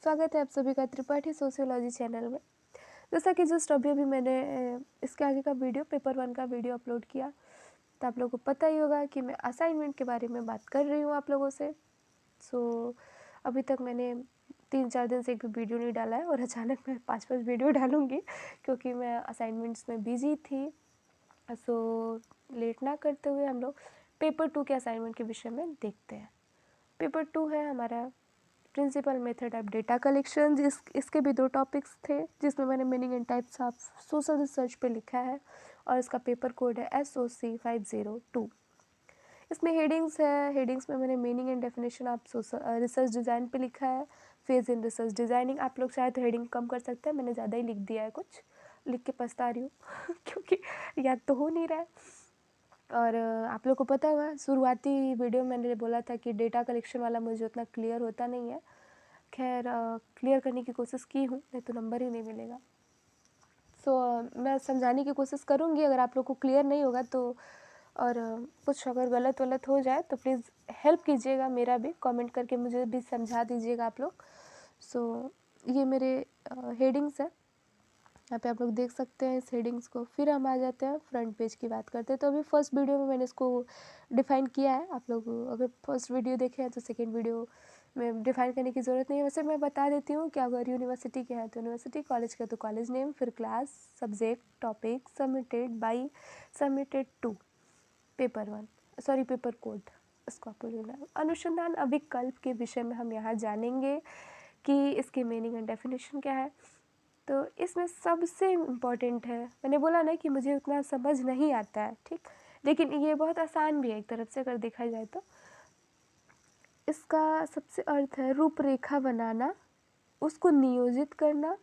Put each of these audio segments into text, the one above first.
स्वागत है आप सभी का त्रिपाठी सोशियोलॉजी चैनल में। जैसा कि जस्ट अभी अभी मैंने इसके आगे का वीडियो पेपर 1 का वीडियो अपलोड किया, तो आप लोगों को पता ही होगा कि मैं असाइनमेंट के बारे में बात कर रही हूँ आप लोगों से। अभी तक मैंने 3-4 दिन से एक भी वीडियो नहीं डाला है और अचानक मैं 5-5 वीडियो डालूँगी क्योंकि मैं असाइनमेंट्स में बिज़ी थी। लेट ना करते हुए हम लोग पेपर 2 के असाइनमेंट के विषय में देखते हैं। पेपर 2 है हमारा principal method of data collection. इसके भी 2 टॉपिक्स थे जिसमें मैंने meaning and types of social research पे लिखा है और इसका पेपर कोड है SOC 502। इसमें हेडिंग्स है, हेडिंग्स में मैंने meaning and definition of social research design पे लिखा है, फेज इन रिसर्च डिज़ाइनिंग। आप लोग शायद हेडिंग कम कर सकते हैं, मैंने ज़्यादा ही लिख दिया है, कुछ लिख के पछता रही हूँ क्योंकि याद तो हो नहीं रहा है। और आप लोग को पता होगा शुरुआती वीडियो में मैंने बोला था कि डेटा कलेक्शन वाला मुझे उतना क्लियर होता नहीं है। खैर क्लियर करने की कोशिश की हूँ, नहीं तो नंबर ही नहीं मिलेगा। मैं समझाने की कोशिश करूँगी, अगर आप लोग को क्लियर नहीं होगा तो और कुछ अगर गलत वलत हो जाए तो प्लीज़ हेल्प कीजिएगा, मेरा भी कमेंट करके मुझे भी समझा दीजिएगा आप लोग। ये मेरे हेडिंग्स है, यहाँ पे आप लोग देख सकते हैं इस हेडिंग्स को। फिर हम आ जाते हैं फ्रंट पेज की बात करते हैं। तो अभी फर्स्ट वीडियो में मैंने इसको डिफ़ाइन किया है। आप लोग अगर फर्स्ट वीडियो देखे हैं तो सेकेंड वीडियो में डिफ़ाइन करने की ज़रूरत नहीं है। वैसे मैं बता देती हूँ कि अगर यूनिवर्सिटी के हैं तो यूनिवर्सिटी, कॉलेज के तो कॉलेज नेम, फिर class, subject, topic, submitted by, submitted to, paper code, इसको आपको लेना है। अनुसंधान अभिकल्प के विषय में हम यहाँ जानेंगे कि इसकी मीनिंग एंड डेफिनेशन क्या है। तो इसमें सबसे इम्पॉर्टेंट है, मैंने बोला ना कि मुझे उतना समझ नहीं आता है, ठीक, लेकिन ये बहुत आसान भी है एक तरफ से अगर देखा जाए तो। इसका सबसे अर्थ है रूपरेखा बनाना, उसको नियोजित करना,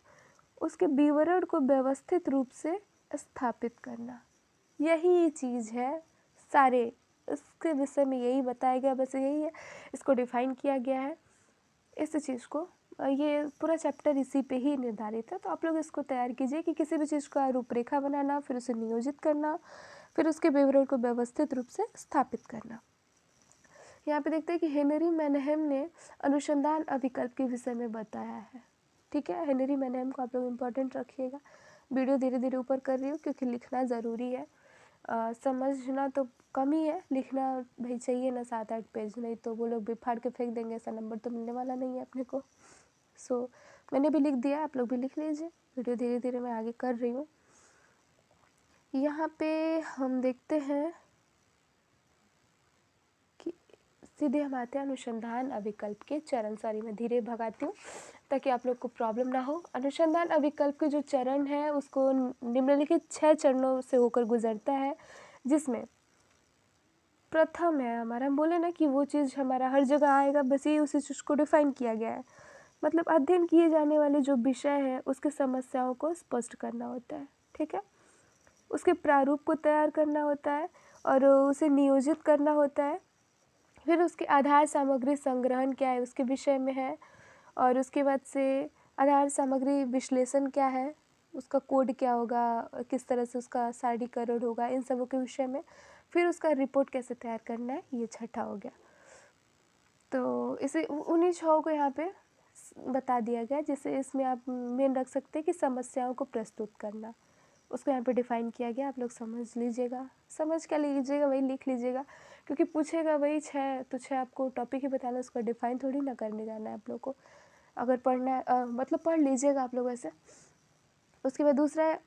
उसके विवरण को व्यवस्थित रूप से स्थापित करना, यही चीज़ है सारे इसके विषय में, यही बताया गया, बस यही है, इसको डिफ़ाइन किया गया है इस चीज़ को। ये पूरा चैप्टर इसी पे ही निर्धारित है। तो आप लोग इसको तैयार कीजिए कि किसी भी चीज़ का रूपरेखा बनाना, फिर उसे नियोजित करना, फिर उसके विवरण को व्यवस्थित रूप से स्थापित करना। यहाँ पे देखते हैं कि हेनरी मैनहेम ने अनुसंधान अभिकल्प के विषय में बताया है, ठीक है। हेनरी मैनहेम को आप लोग इम्पोर्टेंट रखिएगा। वीडियो धीरे धीरे ऊपर कर रही हूँ क्योंकि लिखना ज़रूरी है। समझना तो कम ही है, लिखना भाई चाहिए ना 7-8 पेज, नहीं तो वो लोग भी फाड़ के फेंक देंगे, ऐसा नंबर तो मिलने वाला नहीं है अपने को। मैंने भी लिख दिया, आप लोग भी लिख लीजिए। वीडियो धीरे धीरे मैं आगे कर रही हूँ। यहाँ पे हम देखते हैं कि सीधे हम आते हैं अनुसंधान अभिकल्प के चरण। सॉरी, मैं धीरे भगाती हूँ ताकि आप लोग को प्रॉब्लम ना हो। अनुसंधान अभिकल्प के जो चरण है उसको निम्नलिखित 6 चरणों से होकर गुजरता है, जिसमें प्रथम है हमारा, हम बोले ना कि वो चीज़ हमारा हर जगह आएगा, बस ये उसी चीज़ को डिफ़ाइन किया गया है। मतलब अध्ययन किए जाने वाले जो विषय है उसके समस्याओं को स्पष्ट करना होता है, ठीक है। उसके प्रारूप को तैयार करना होता है और उसे नियोजित करना होता है। फिर उसके आधार सामग्री संग्रहण क्या है उसके विषय में है, और उसके बाद से आधार सामग्री विश्लेषण क्या है, उसका कोड क्या होगा, किस तरह से उसका सादीकरण होगा, इन सबों के विषय में। फिर उसका रिपोर्ट कैसे तैयार करना है, ये छठा हो गया। तो इसे उन्हीं 6 को यहाँ पे बता दिया गया, जिसे इसमें आप मेन रख सकते हैं कि समस्याओं को प्रस्तुत करना, उसको यहाँ पे डिफ़ाइन किया गया। आप लोग समझ लीजिएगा, समझ क्या लीजिएगा, वही लिख लीजिएगा क्योंकि पूछेगा वही 6, तो 6 आपको टॉपिक ही बताना, उसका डिफ़ाइन थोड़ी ना करने जाना है आप लोग को। अगर पढ़ना है मतलब पढ़ लीजिएगा आप लोग ऐसे। उसके बाद दूसरा है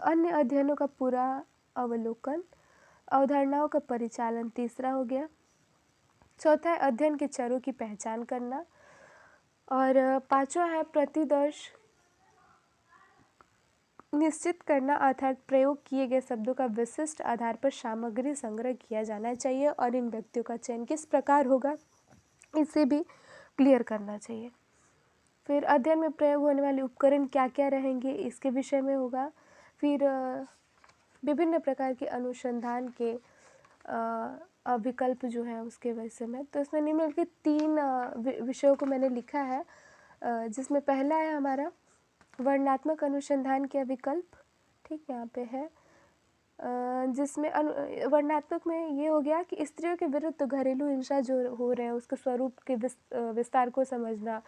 अन्य अध्ययनों का पूरा अवलोकन, अवधारणाओं का परिचालन, तीसरा हो गया। चौथा है अध्ययन के चरों की पहचान करना, और पांचवा है प्रतिदर्श निश्चित करना, अर्थात प्रयोग किए गए शब्दों का विशिष्ट आधार पर सामग्री संग्रह किया जाना चाहिए और इन व्यक्तियों का चयन किस प्रकार होगा इसे भी क्लियर करना चाहिए। फिर अध्ययन में प्रयोग होने वाले उपकरण क्या क्या रहेंगे इसके विषय में होगा। फिर विभिन्न प्रकार के अनुसंधान के विकल्प जो है उसके विषय में। तो इसमें निम्नलिखित 3 विषयों को मैंने लिखा है, जिसमें पहला है हमारा वर्णनात्मक अनुसंधान के विकल्प, ठीक, यहाँ पे है। जिसमें वर्णनात्मक में ये हो गया कि स्त्रियों के विरुद्ध घरेलू हिंसा जो हो रहे हैं उसके स्वरूप के विस्तार को समझना,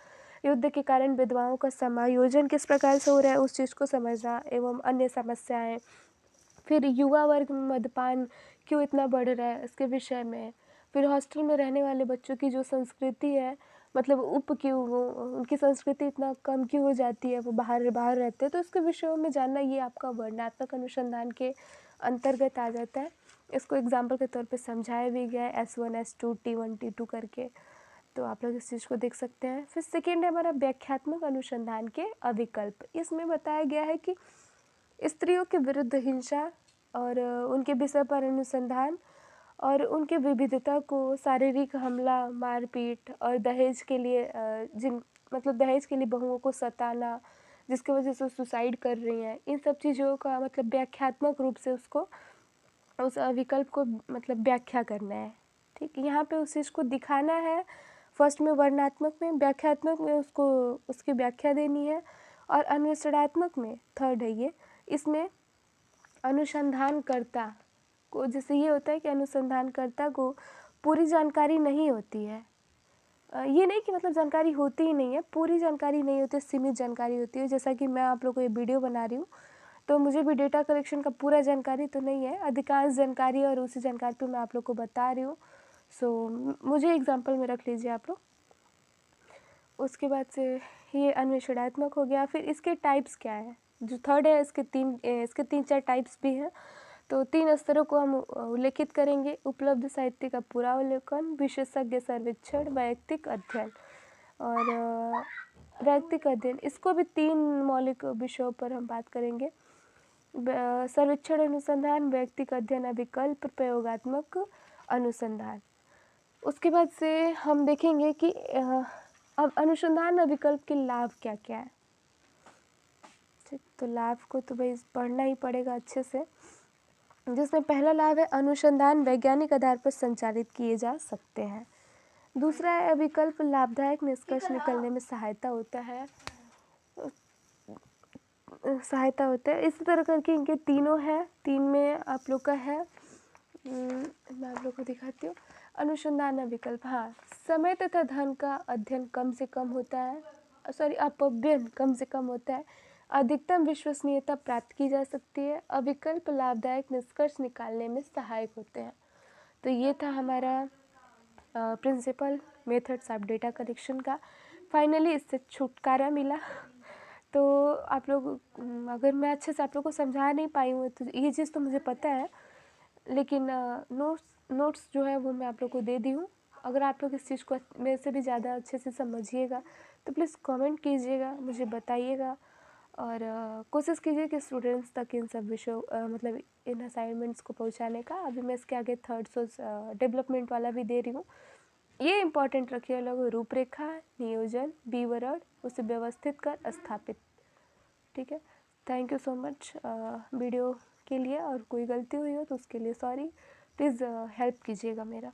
युद्ध के कारण विधवाओं का समायोजन किस प्रकार से हो रहा है उस चीज़ को समझना एवं अन्य समस्याएं। फिर युवा वर्ग में मद्यपान क्यों इतना बढ़ रहा है इसके विषय में। फिर हॉस्टल में रहने वाले बच्चों की जो संस्कृति है, मतलब क्यों वो उनकी संस्कृति इतना कम क्यों हो जाती है, वो बाहर बाहर रहते हैं, तो इसके विषयों में जानना ये आपका वर्णनात्मक अनुसंधान के अंतर्गत आ जाता है। इसको एग्जाम्पल के तौर पे समझाया भी गया है S1 S2 T1 T2 करके, तो आप लोग इस चीज़ को देख सकते हैं। फिर सेकेंड है हमारा व्याख्यात्मक अनुसंधान के अविकल्प। इसमें बताया गया है कि स्त्रियों के विरुद्ध हिंसा और उनके विषय पर अनुसंधान और उनके विविधता को शारीरिक हमला, मारपीट और दहेज के लिए दहेज के लिए बहुओं को सताना, जिसकी वजह से सुसाइड कर रही हैं, इन सब चीज़ों का मतलब व्याख्यात्मक रूप से उसको उस विकल्प को मतलब व्याख्या करना है। ठीक, यहाँ पे उस चीज़ को दिखाना है। फर्स्ट में वर्णनात्मक में, व्याख्यात्मक में उसको उसकी व्याख्या देनी है, और अन्वेषणात्मक में थर्ड है ये, इसमें अनुसंधानकर्ता को, जैसे ये होता है कि अनुसंधानकर्ता को पूरी जानकारी नहीं होती है। ये नहीं कि मतलब जानकारी होती ही नहीं है, पूरी जानकारी नहीं होती, सीमित जानकारी होती है। जैसा कि मैं आप लोगों को ये वीडियो बना रही हूँ, तो मुझे भी डेटा कलेक्शन का पूरा जानकारी तो नहीं है, अधिकांश जानकारी और उसी जानकारी पे मैं आप लोग को बता रही हूँ। सो मुझे एग्जाम्पल में रख लीजिए आप लोग। उसके बाद से ये अन्वेषणात्मक हो गया। फिर इसके टाइप्स क्या है, जो थर्ड है इसके तीन चार टाइप्स भी हैं। तो 3 स्तरों को हम उल्लेखित करेंगे: उपलब्ध साहित्य का पुरावलोकन, विशेषज्ञ सर्वेक्षण, वैयक्तिक अध्ययन। और वैयक्तिक अध्ययन, इसको भी 3 मौलिक विषयों पर हम बात करेंगे: सर्वेक्षण अनुसंधान, वैयक्तिक अध्ययन अविकल्प, प्रयोगात्मक अनुसंधान। उसके बाद से हम देखेंगे कि अब अनुसंधान अविकल्प के लाभ क्या क्या है। ठीक, तो लाभ को तो भाई पढ़ना ही पड़ेगा अच्छे से। जिसमें पहला लाभ है अनुसंधान वैज्ञानिक आधार पर संचालित किए जा सकते हैं। दूसरा है विकल्प लाभदायक निष्कर्ष निकलने में सहायता होता है। इसी तरह करके इनके तीनों हैं। 3 में आप लोग का है, मैं आप लोग को दिखाती हूँ। अनुसंधान विकल्प, हाँ, समय तथा धन का अध्ययन कम से कम होता है, अपव्यय कम से कम होता है, अधिकतम विश्वसनीयता प्राप्त की जा सकती है, अविकल्प लाभदायक निष्कर्ष निकालने में सहायक होते हैं। तो ये था हमारा principal methods of data collection का। फाइनली इससे छुटकारा मिला। तो आप लोग, अगर मैं अच्छे से आप लोग को समझा नहीं पाई हूँ तो ये चीज़ तो मुझे पता है, लेकिन नोट्स जो है वो मैं आप लोग को दे दी हूँ। अगर आप लोग इस चीज़ को मेरे से भी ज़्यादा अच्छे से समझिएगा तो प्लीज़ कमेंट कीजिएगा, मुझे बताइएगा, और कोशिश कीजिए कि स्टूडेंट्स तक इन सब विषयों मतलब इन असाइनमेंट्स को पहुंचाने का। अभी मैं इसके आगे थर्ड सोर्स डेवलपमेंट वाला भी दे रही हूँ। ये इंपॉर्टेंट रखिए लोग: रूपरेखा, नियोजन, विवरण, उसे व्यवस्थित कर स्थापित। ठीक है, thank you so much video के लिए, और कोई गलती हुई हो तो उसके लिए सॉरी। प्लीज़ हेल्प कीजिएगा मेरा।